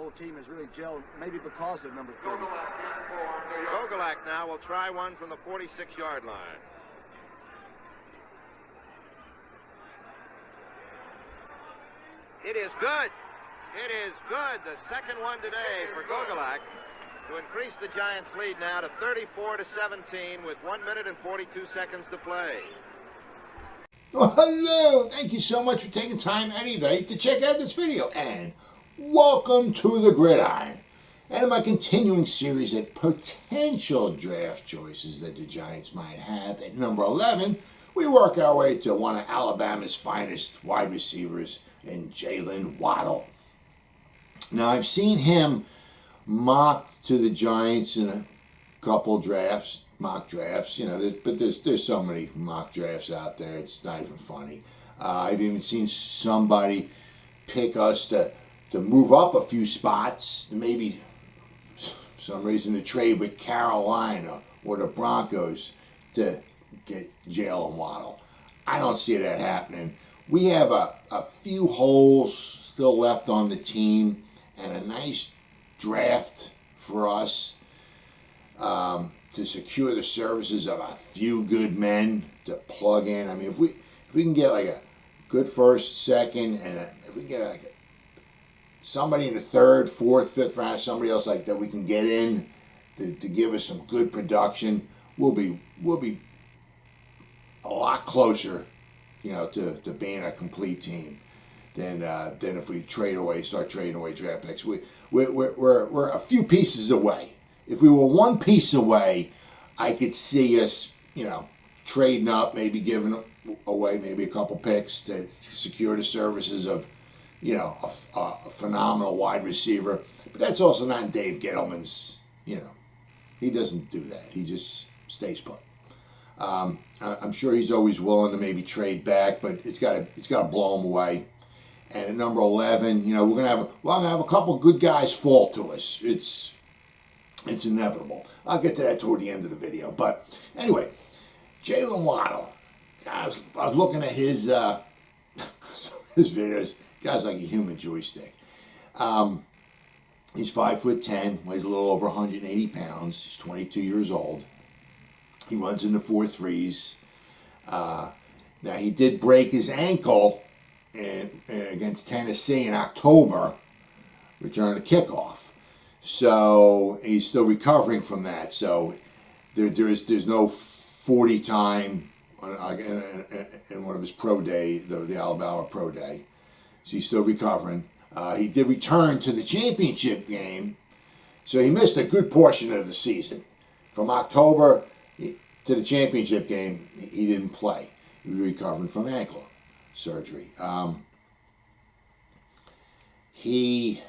whole team has really gelled, maybe because of number 30. Gogolak now will try one from the 46-yard line. It is good. It is good. The second one today for Gogolak to increase the Giants' lead now to 34-17 with 1 minute and 42 seconds to play. Well, hello. Thank you so much for taking time anyway to check out this video. And welcome to the Gridiron. And in my continuing series at potential draft choices that the Giants might have, at number 11, we work our way to one of Alabama's finest wide receivers in Jaylen Waddle. Now, I've seen him mocked to the Giants in a couple drafts, mock drafts, but there's so many mock drafts out there, it's not even funny. I've even seen somebody pick us to move up a few spots, maybe for some reason to trade with Carolina or the Broncos to get Jaylen Waddle. I don't see that happening. We have a few holes still left on the team and a nice draft for us to secure the services of a few good men to plug in. I mean, if we can get like a good first, second, and if we get like somebody in the third, fourth, fifth round, somebody else like that we can get in to give us some good production, we'll be a lot closer, to being a complete team than if we start trading away draft picks. We're a few pieces away. If we were one piece away, I could see us, trading up, maybe giving away maybe a couple picks to secure the services of, a phenomenal wide receiver. But that's also not Dave Gettleman's, he doesn't do that. He just stays put. I'm sure he's always willing to maybe trade back, but it's got to blow him away. And at number 11, we're gonna have a couple good guys fall to us. It's inevitable. I'll get to that toward the end of the video. But anyway, Jaylen Waddle. I was looking at his his videos. Guy's like a human joystick. He's 5'10", weighs a little over 180 pounds. He's 22 years old. He runs in the 4.3s. Now he did break his ankle against Tennessee in October, return to kickoff. So he's still recovering from that. So there's no 40 time in one of his pro day, the Alabama pro day. So he's still recovering. He did return to the championship game, so he missed a good portion of the season. From October to the championship game, he didn't play. He was recovering from ankle surgery. He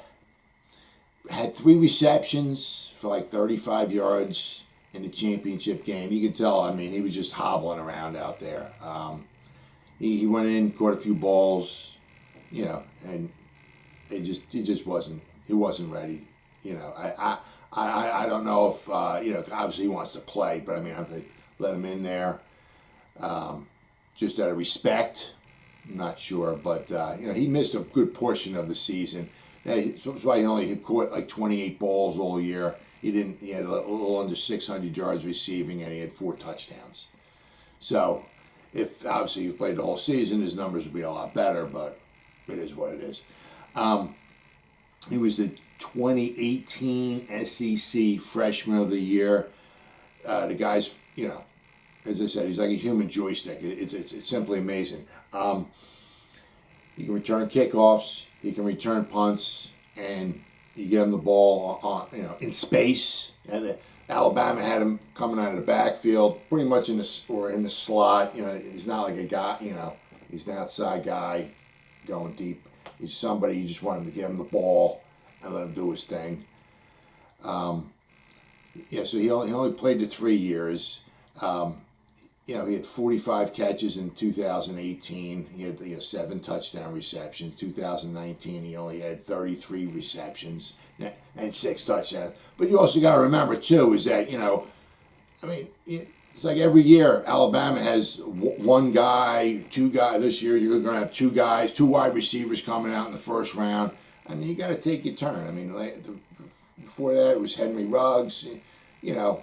had 3 receptions for like 35 yards in the championship game. You can tell, he was just hobbling around out there. He went in, caught a few balls, and he wasn't ready. I don't know if, obviously he wants to play, but I have to let him in there just out of respect. I'm not sure, but he missed a good portion of the season. That's why he only caught like 28 balls all year. He had a little under 600 yards receiving, and he had 4 touchdowns. So, if obviously he played the whole season, his numbers would be a lot better, but it is what it is. He was the 2018 SEC Freshman of the Year. The guy's, as I said, he's like a human joystick. It's simply amazing. He can return kickoffs, he can return punts, and you get him the ball in space. And Alabama had him coming out of the backfield, pretty much in the slot. He's not like a guy. He's an outside guy going deep. He's somebody you just want him to give him the ball and let him do his thing. So he only played the 3 years. He had 45 catches in 2018. He had 7 touchdown receptions. 2019, he only had 33 receptions and 6 touchdowns. But you also got to remember too is that it's like every year Alabama has one guy, 2 guys. This year you're going to have 2 guys, 2 wide receivers coming out in the first round. I mean, you got to take your turn. I mean, before that it was Henry Ruggs, you know,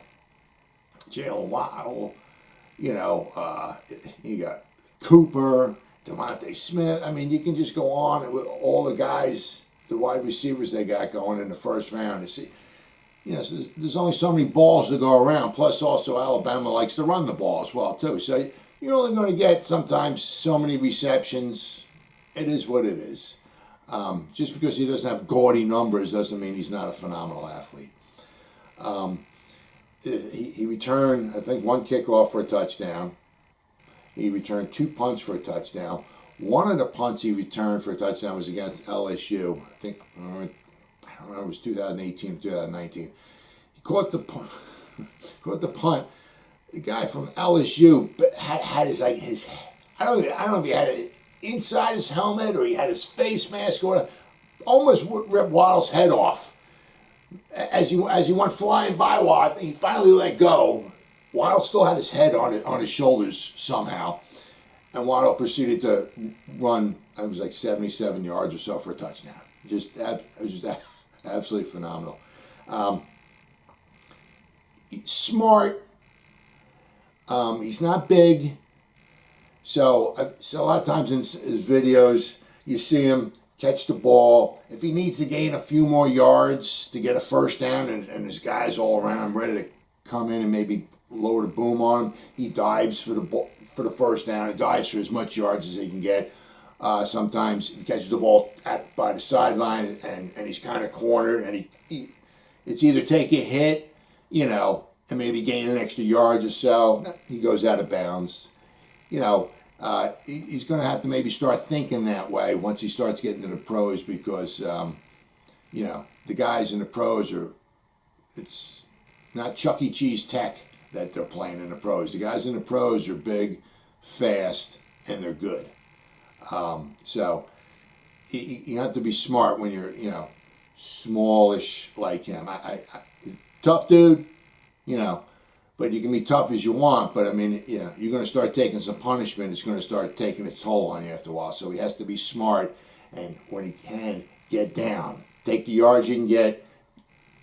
Jaylen Waddle, you know, you got Cooper, Devontae Smith. I mean, you can just go on with all the guys, the wide receivers they got going in the first round. You see, you know, so there's only so many balls to go around. Plus, also Alabama likes to run the ball as well too. So you're only going to get sometimes so many receptions. It is what it is. Just because he doesn't have gaudy numbers doesn't mean he's not a phenomenal athlete. He returned, I think, 1 kickoff for a touchdown. He returned 2 punts for a touchdown. One of the punts he returned for a touchdown was against LSU. I think, I don't know, it was 2018 or 2019. He caught the punt. The guy from LSU had his I don't know if he had it inside his helmet or he had his face mask on, almost ripped Waddle's head off. As he went flying by Waddle, he finally let go. Waddle still had his head on his shoulders somehow, and Waddle proceeded to run. It was like 77 yards or so for a touchdown. It was just absolutely phenomenal. Smart. He's not big, so a lot of times in his videos you see him catch the ball. If he needs to gain a few more yards to get a first down and his guys all around him ready to come in and maybe lower the boom on him, he dives for the first down. He dives for as much yards as he can get. Sometimes he catches the ball by the sideline and he's kind of cornered and it's either take a hit, you know, and maybe gain an extra yard or so. He goes out of bounds. You know, he's going to have to maybe start thinking that way once he starts getting to the pros because, you know, the guys in the pros it's not Chuck E. Cheese tech that they're playing in the pros. The guys in the pros are big, fast, and they're good. So you have to be smart when you're, you know, smallish like him. Tough dude, you know, but you can be tough as you want. But I mean, you know, you're going to start taking some punishment. It's going to start taking its toll on you after a while. So he has to be smart, and when he can, get down, take the yards you can get,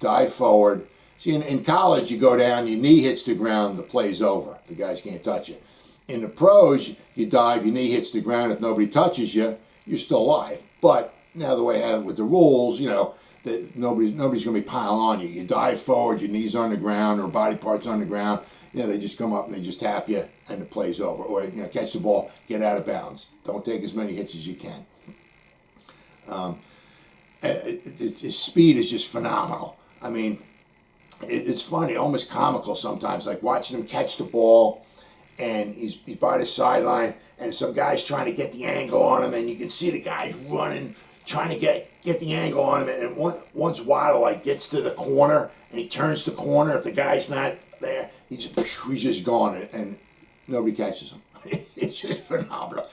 dive forward. See, in college, you go down, your knee hits the ground, the play's over. The guys can't touch it. In the pros, you dive, your knee hits the ground. If nobody touches you, you're still alive. But now the way I have it with the rules, you know, that nobody's going to be piling on you. You dive forward, your knees on the ground or body parts on the ground. You know, they just come up and they just tap you and the play's over. Or, you know, catch the ball, get out of bounds. Don't take as many hits as you can. His speed is just phenomenal. I mean, it's funny, almost comical sometimes, like watching him catch the ball and he's by the sideline and some guy's trying to get the angle on him and you can see the guys running, trying to get the angle on him, and once Waddle like gets to the corner and he turns the corner, if the guy's not there, he's just gone and nobody catches him. It's just phenomenal.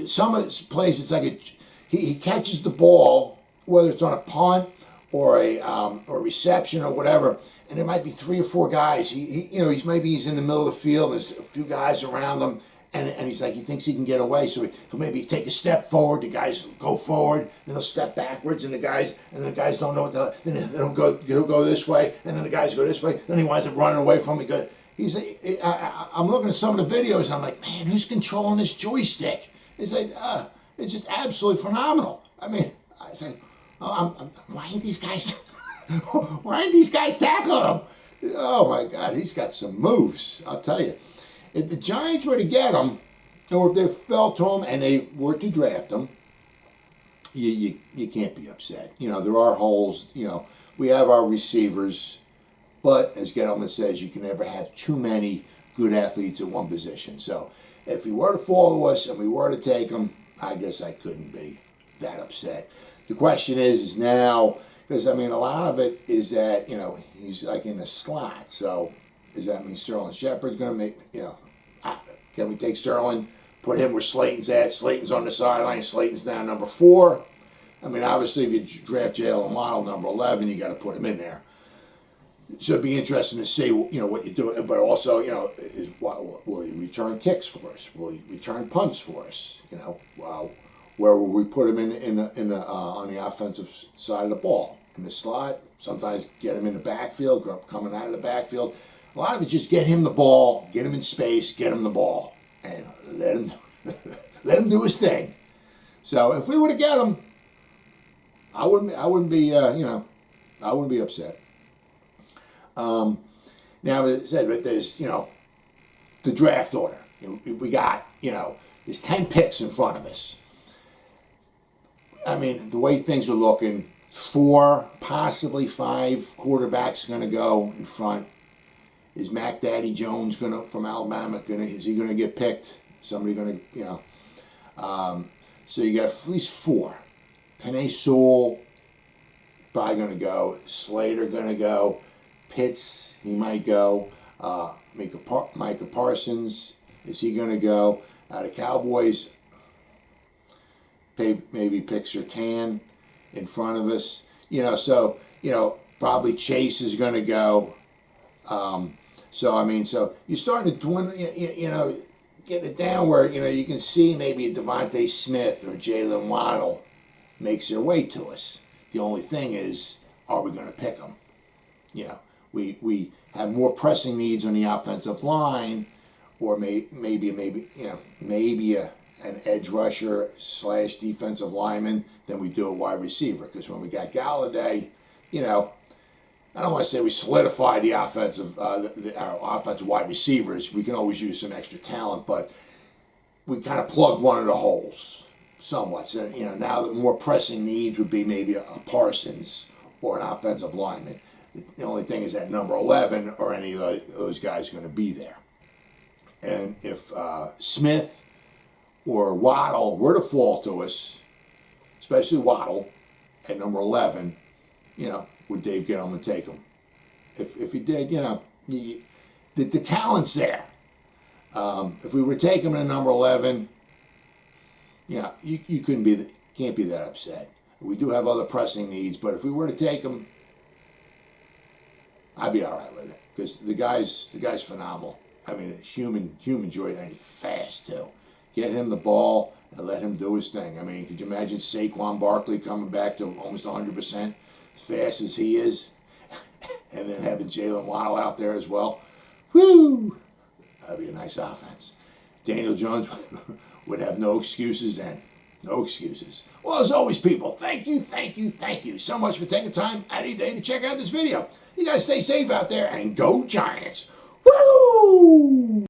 Some of his plays, it's like he catches the ball, whether it's on a punt or a reception or whatever, and there might be 3 or 4 guys. He's in the middle of the field. There's a few guys around him. And he's like, he thinks he can get away, so he'll maybe take a step forward. The guys go forward, then he'll step backwards, and the guys don't know what to. Then he'll go this way, and then the guys go this way. Then he winds up running away from me. I'm looking at some of the videos, and I'm like, man, who's controlling this joystick? It's like, it's just absolutely phenomenal. I mean, I say, why ain't these guys? Why ain't these guys tackling him? Oh my God, he's got some moves. I'll tell you. If the Giants were to get him, or if they fell to him and they were to draft him, you can't be upset. You know, there are holes. You know, we have our receivers, but as Gettleman says, you can never have too many good athletes at one position. So if he were to fall to us and we were to take him, I guess I couldn't be that upset. The question is now, because I mean, a lot of it is that, you know, he's like in a slot, so. Does that mean Sterling Shepard's going to make, you know, can we take Sterling, put him where Slayton's at? Slayton's on the sideline. Slayton's now number 4. I mean, obviously, if you draft Jaylen Waddle number 11, you got to put him in there. So it'd be interesting to see, you know, what you do. But also, you know, will he return kicks for us? Will he return punts for us? You know, Where will we put him on the offensive side of the ball? In the slot, sometimes get him in the backfield, coming out of the backfield. A lot of it just get him the ball, get him in space, get him the ball, and let him let him do his thing. So if we were to get him, I wouldn't be I wouldn't be upset. Now, as I said, but there's the draft order. We got there's 10 picks in front of us. I mean, the way things are looking, 4, possibly 5 quarterbacks going to go in front. Is Mac Daddy Jones from Alabama is he gonna get picked? Somebody gonna so you got at least 4. Penei Sewell probably gonna go. Slater gonna go. Pitts, he might go. Micah Parsons, is he gonna go? The Cowboys maybe pick Surtain in front of us. Probably Chase is gonna go. So you're starting to dwindle, get it down where, you can see maybe a Devontae Smith or Jaylen Waddle makes their way to us. The only thing is, are we going to pick them? We have more pressing needs on the offensive line, or maybe an edge rusher / defensive lineman than we do a wide receiver. Because when we got Golladay, I don't want to say we solidified the offensive, our offensive wide receivers. We can always use some extra talent, but we kind of plugged one of the holes somewhat. So, now the more pressing needs would be maybe a Parsons or an offensive lineman. The only thing is that number 11 or any of those guys going to be there. And if Smith or Waddle were to fall to us, especially Waddle at number 11, would Dave Gettleman take him? If he did, the talent's there. If we were to take him in number 11, you can't be that upset. We do have other pressing needs, but if we were to take him, I'd be all right with it because the guy's phenomenal. I mean, human joy, and he's fast too. Get him the ball and let him do his thing. I mean, could you imagine Saquon Barkley coming back to almost 100%? As fast as he is, and then having Jaylen Waddle out there as well. Woo! That'd be a nice offense. Daniel Jones would have no excuses then. No excuses. Well, as always, people, thank you so much for taking time out of your day to check out this video. You guys stay safe out there and go Giants. Woo!